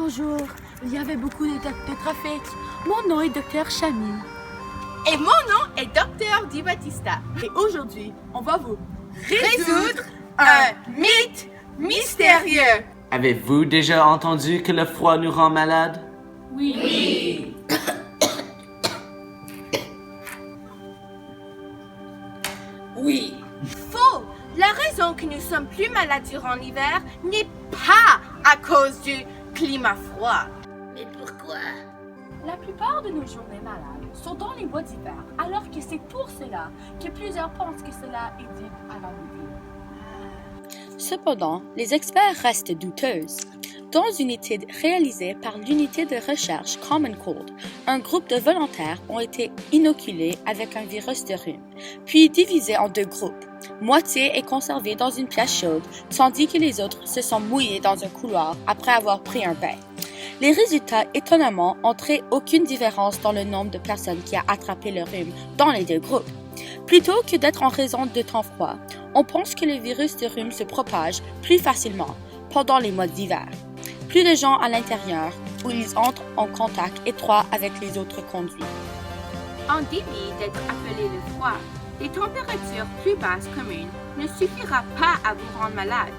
Bonjour, il y avait beaucoup de trafic. Mon nom est Dr. Chami. Et mon nom est Dr. Di Battista. Et aujourd'hui, on va vous Résoudre un mythe mystérieux. Avez-vous déjà entendu que le froid nous rend malades? Oui. Oui. Faux. La raison que nous sommes plus malades durant l'hiver n'est pas à cause du climat froid. Mais pourquoi? La plupart de nos journées malades sont dans les mois d'hiver, alors que c'est pour cela que plusieurs pensent que cela est dû à la météo. Cependant, les experts restent douteuses. Dans une étude réalisée par l'unité de recherche Common Cold, un groupe de volontaires ont été inoculés avec un virus de rhume, puis divisés en deux groupes. Moitié est conservée dans une pièce chaude, tandis que les autres se sont mouillés dans un couloir après avoir pris un bain. Les résultats, étonnamment, montraient aucune différence dans le nombre de personnes qui a attrapé le rhume dans les deux groupes. Plutôt que d'être en raison de temps froid, on pense que le virus de rhume se propage plus facilement pendant les mois d'hiver. Plus de gens à l'intérieur, où ils entrent en contact étroit avec les autres conduits. En dépit d'être appelé le froid, les températures plus basses communes ne suffira pas à vous rendre malade.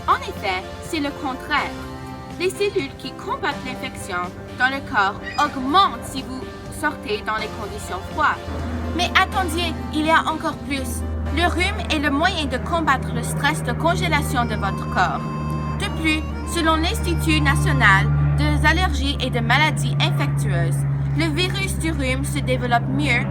En effet, c'est le contraire. Les cellules qui combattent l'infection dans le corps augmentent si vous sortez dans les conditions froides. Mais attendez, il y a encore plus. Le rhume est le moyen de combattre le stress de congélation de votre corps. De plus, selon l'Institut national des allergies et des maladies infectieuses, le virus du rhume se développe mieux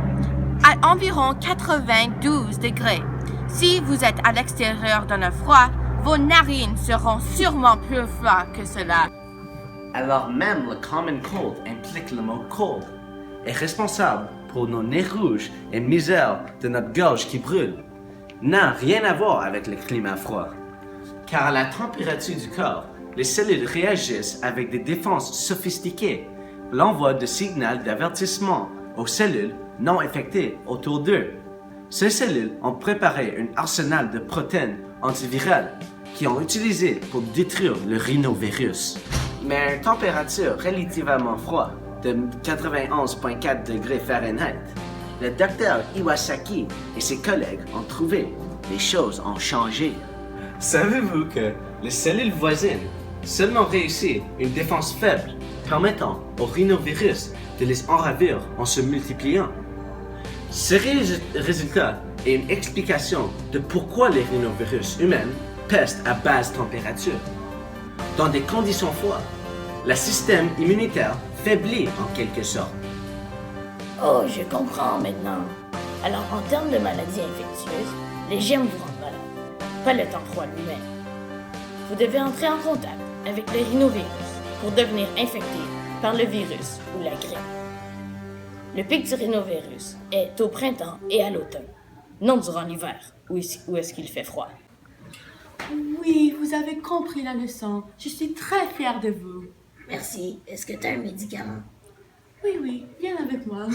à environ 92 degrés. Si vous êtes à l'extérieur dans le froid, vos narines seront sûrement plus froides que cela. Alors même le common cold implique le mot cold, est responsable pour nos nez rouges et misère de notre gorge qui brûle, n'a rien à voir avec le climat froid. Car à la température du corps, les cellules réagissent avec des défenses sophistiquées, l'envoi de signaux d'avertissement aux cellules non infectées autour d'eux. Ces cellules ont préparé un arsenal de protéines antivirales qui ont utilisé pour détruire le rhinovirus. Mais à une température relativement froide de 91,4 degrés Fahrenheit, le docteur Iwasaki et ses collègues ont trouvé les choses ont changé. Savez-vous que les cellules voisines seulement réussissent une défense faible, permettant au rhinovirus de les enravir en se multipliant? Ce résultat est une explication de pourquoi les rhinovirus humains pestent à basse température. Dans des conditions froides, le système immunitaire faiblit en quelque sorte. Oh, je comprends maintenant. Alors, en termes de maladies infectieuses, les germes vous rendent malade, pas le temps froid lui-même. Vous devez entrer en contact avec le rhinovirus pour devenir infecté par le virus ou la grippe. Le pic du rhinovirus est au printemps et à l'automne, non durant l'hiver, où est-ce qu'il fait froid. Oui, vous avez compris la leçon. Je suis très fière de vous. Merci. Est-ce que tu as un médicament? Oui, viens avec moi.